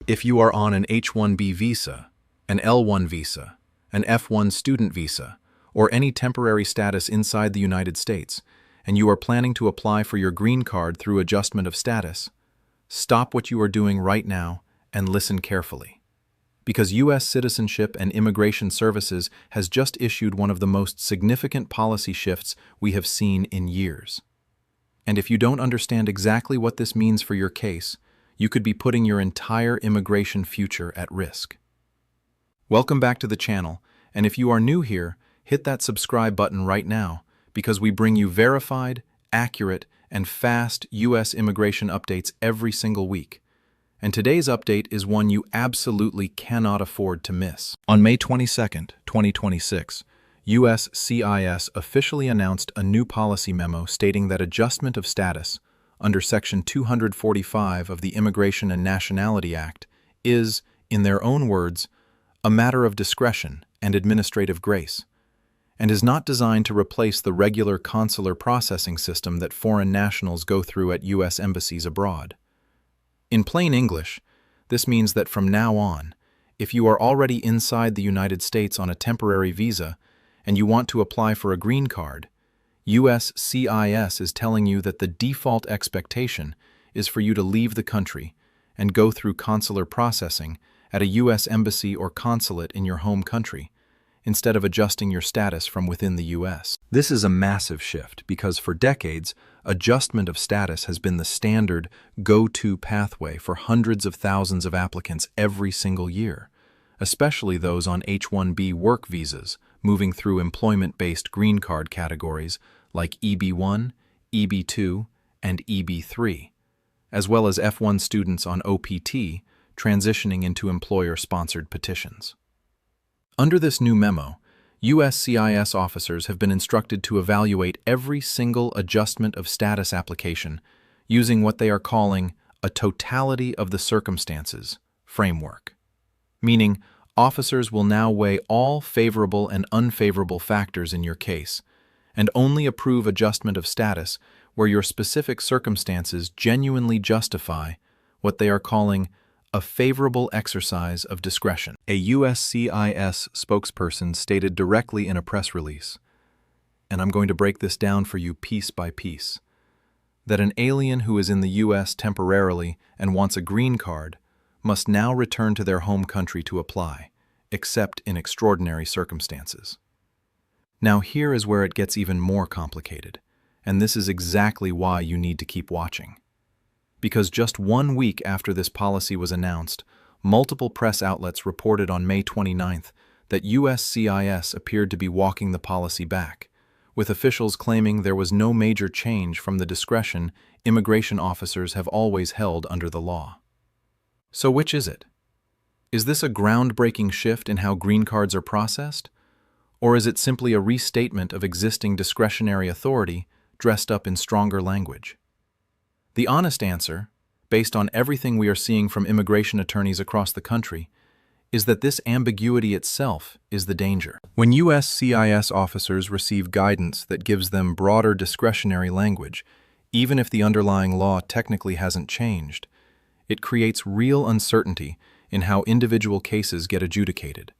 If you are on an H-1B visa, an L-1 visa, an F-1 student visa, or any temporary status inside the United States, and you are planning to apply for your green card through adjustment of status, stop what you are doing right now and listen carefully. Because U.S. Citizenship and Immigration Services has just issued one of the most significant policy shifts we have seen in years. And if you don't understand exactly what this means for your case, you could be putting your entire immigration future at risk. Welcome back to the channel, and if you are new here, hit that subscribe button right now, because we bring you verified, accurate, and fast U.S. immigration updates every single week. And today's update is one you absolutely cannot afford to miss. On May 22, 2026, USCIS officially announced a new policy memo stating that adjustment of status under Section 245 of the Immigration and Nationality Act is, in their own words, a matter of discretion and administrative grace, and is not designed to replace the regular consular processing system that foreign nationals go through at U.S. embassies abroad. In plain English, this means that from now on, if you are already inside the United States on a temporary visa and you want to apply for a green card, USCIS is telling you that the default expectation is for you to leave the country and go through consular processing at a U.S. embassy or consulate in your home country, instead of adjusting your status from within the U.S. This is a massive shift because for decades, adjustment of status has been the standard go-to pathway for hundreds of thousands of applicants every single year, especially those on H-1B work visas moving through employment-based green card categories like EB-1, EB-2, and EB-3, as well as F-1 students on OPT transitioning into employer-sponsored petitions. Under this new memo, USCIS officers have been instructed to evaluate every single adjustment of status application using what they are calling a totality of the circumstances framework, meaning officers will now weigh all favorable and unfavorable factors in your case and only approve adjustment of status where your specific circumstances genuinely justify what they are calling a favorable exercise of discretion. A USCIS spokesperson stated directly in a press release, and I'm going to break this down for you piece by piece, that an alien who is in the U.S. temporarily and wants a green card must now return to their home country to apply, except in extraordinary circumstances. Now here is where it gets even more complicated, and this is exactly why you need to keep watching. Because just 1 week after this policy was announced, multiple press outlets reported on May 29th that USCIS appeared to be walking the policy back, with officials claiming there was no major change from the discretion immigration officers have always held under the law. So which is it? Is this a groundbreaking shift in how green cards are processed? Or is it simply a restatement of existing discretionary authority dressed up in stronger language? The honest answer, based on everything we are seeing from immigration attorneys across the country, is that this ambiguity itself is the danger. When USCIS officers receive guidance that gives them broader discretionary language, even if the underlying law technically hasn't changed, it creates real uncertainty in how individual cases get adjudicated.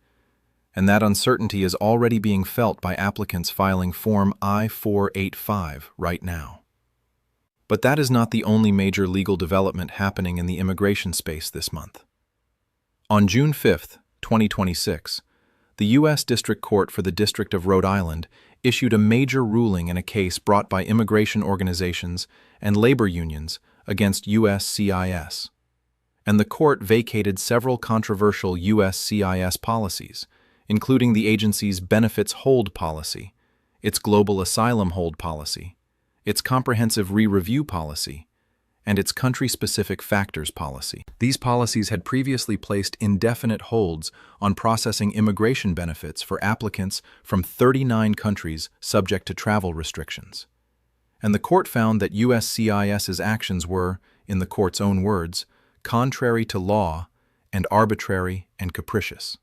And that uncertainty is already being felt by applicants filing Form I-485 right now. But that is not the only major legal development happening in the immigration space this month. On June 5, 2026, the U.S. District Court for the District of Rhode Island issued a major ruling in a case brought by immigration organizations and labor unions against USCIS. And the court vacated several controversial USCIS policies, including the agency's benefits hold policy, its global asylum hold policy, its comprehensive re-review policy, and its country-specific factors policy. These policies had previously placed indefinite holds on processing immigration benefits for applicants from 39 countries subject to travel restrictions. And the court found that USCIS's actions were, in the court's own words, contrary to law and arbitrary and capricious.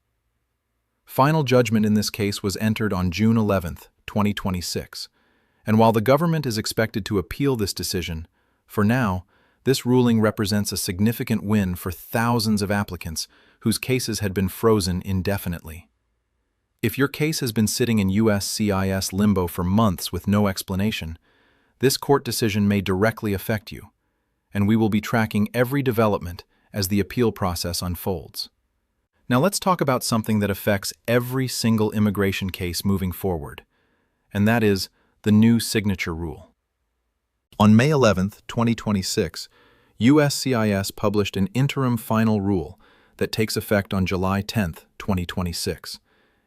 Final judgment in this case was entered on June 11, 2026, and while the government is expected to appeal this decision, for now, This ruling represents a significant win for thousands of applicants whose cases had been frozen indefinitely. If your case has been sitting in USCIS limbo for months with no explanation, this court decision may directly affect you, and we will be tracking every development as the appeal process unfolds. Now let's talk about something that affects every single immigration case moving forward, and that is the new signature rule. On May 11, 2026, USCIS published an interim final rule that takes effect on July 10, 2026.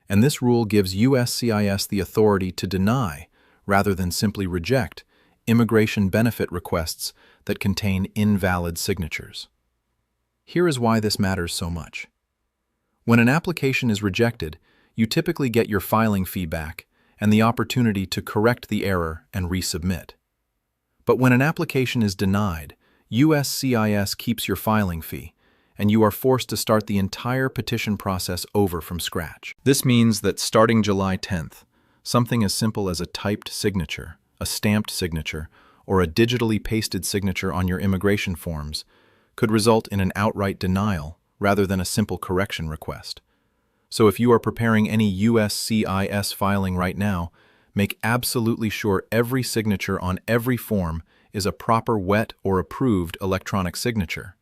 And this rule gives USCIS the authority to deny, rather than simply reject, immigration benefit requests that contain invalid signatures. Here is why this matters so much. When an application is rejected, you typically get your filing fee back and the opportunity to correct the error and resubmit. But when an application is denied, USCIS keeps your filing fee, and you are forced to start the entire petition process over from scratch. This means that starting July 10th, something as simple as a typed signature, a stamped signature, or a digitally pasted signature on your immigration forms could result in an outright denial rather than a simple correction request. So if you are preparing any USCIS filing right now, make absolutely sure every signature on every form is a proper wet or approved electronic signature,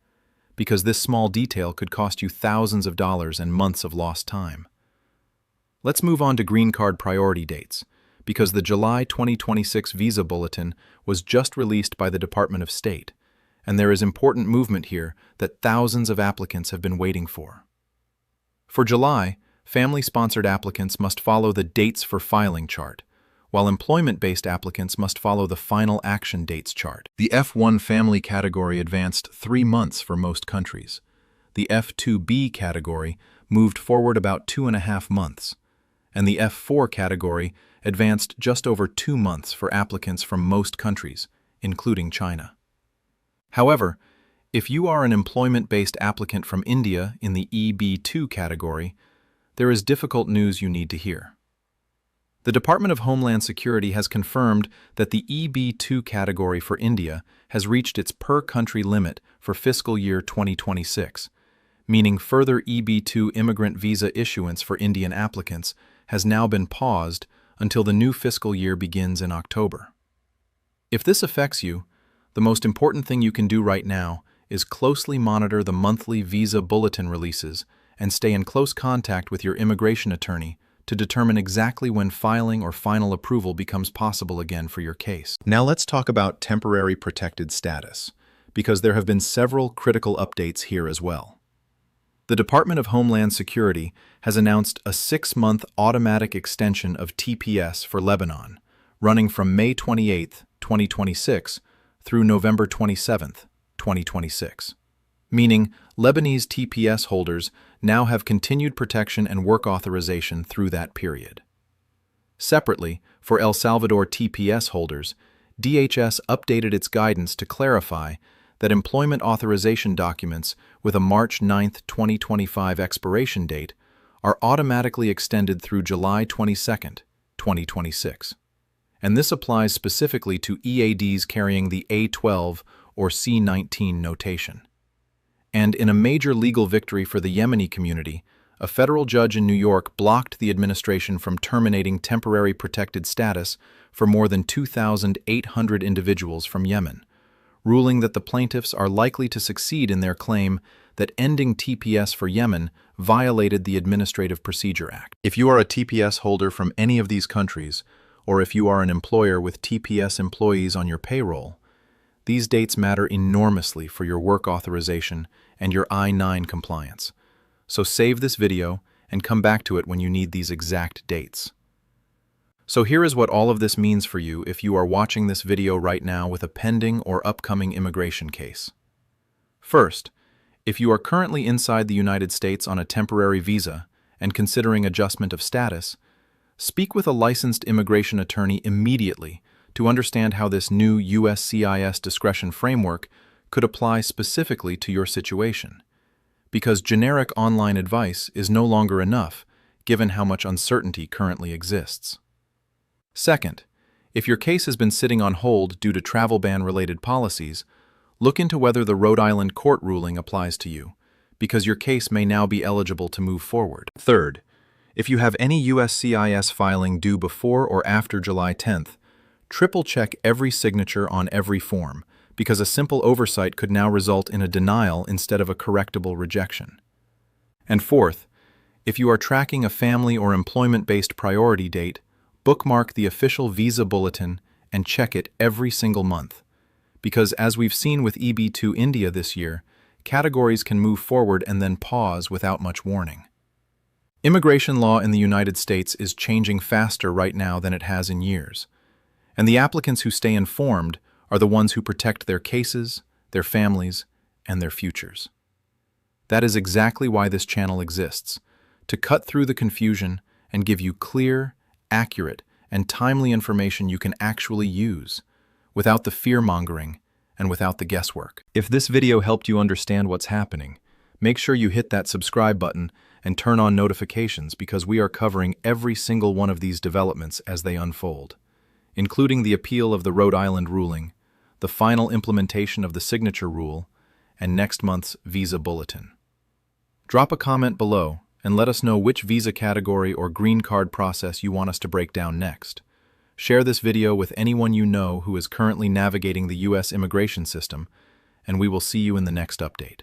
because this small detail could cost you thousands of dollars and months of lost time. Let's move on to green card priority dates, because the July 2026 visa bulletin was just released by the Department of State, and there is important movement here that thousands of applicants have been waiting for. For July, family-sponsored applicants must follow the dates for filing chart, while employment-based applicants must follow the final action dates chart. The F1 family category advanced 3 months for most countries. The F2B category moved forward about 2.5 months, and the F4 category advanced just over 2 months for applicants from most countries, including China. However, if you are an employment-based applicant from India in the EB2 category, there is difficult news you need to hear. The Department of Homeland Security has confirmed that the EB2 category for India has reached its per-country limit for fiscal year 2026, meaning further EB2 immigrant visa issuance for Indian applicants has now been paused until the new fiscal year begins in October. If this affects you, the most important thing you can do right now is closely monitor the monthly visa bulletin releases and stay in close contact with your immigration attorney to determine exactly when filing or final approval becomes possible again for your case. Now let's talk about temporary protected status, because there have been several critical updates here as well. The Department of Homeland Security has announced a 6-month automatic extension of TPS for Lebanon, running from May 28, 2026 through November 27, 2026. Meaning Lebanese TPS holders now have continued protection and work authorization through that period. Separately, for El Salvador TPS holders, DHS updated its guidance to clarify that employment authorization documents with a March 9, 2025 expiration date are automatically extended through July 22, 2026. And this applies specifically to EADs carrying the A12 or C19 notation. And in a major legal victory for the Yemeni community, a federal judge in New York blocked the administration from terminating temporary protected status for more than 2,800 individuals from Yemen, ruling that the plaintiffs are likely to succeed in their claim that ending TPS for Yemen violated the Administrative Procedure Act. If you are a TPS holder from any of these countries, or if you are an employer with TPS employees on your payroll, these dates matter enormously for your work authorization and your I-9 compliance. So save this video and come back to it when you need these exact dates. So here is what all of this means for you if you are watching this video right now with a pending or upcoming immigration case. First, if you are currently inside the United States on a temporary visa and considering adjustment of status, speak with a licensed immigration attorney immediately to understand how this new USCIS discretion framework could apply specifically to your situation, because generic online advice is no longer enough given how much uncertainty currently exists. Second, if your case has been sitting on hold due to travel ban-related policies, Look into whether the Rhode Island court ruling applies to you, because your case may now be eligible to move forward. Third, if you have any USCIS filing due before or after July 10th, triple-check every signature on every form, because a simple oversight could now result in a denial instead of a correctable rejection. And fourth, if you are tracking a family or employment-based priority date, bookmark the official visa bulletin and check it every single month. Because as we've seen with EB2 India this year, categories can move forward and then pause without much warning. Immigration law in the United States is changing faster right now than it has in years, and the applicants who stay informed are the ones who protect their cases, their families, and their futures. That is exactly why this channel exists, to cut through the confusion and give you clear, accurate, and timely information you can actually use, without the fear-mongering and without the guesswork. If this video helped you understand what's happening, make sure you hit that subscribe button and turn on notifications, because we are covering every single one of these developments as they unfold, including the appeal of the Rhode Island ruling, the final implementation of the signature rule, and next month's visa bulletin. Drop a comment below and let us know which visa category or green card process you want us to break down next. Share this video with anyone you know who is currently navigating the U.S. immigration system, and we will see you in the next update.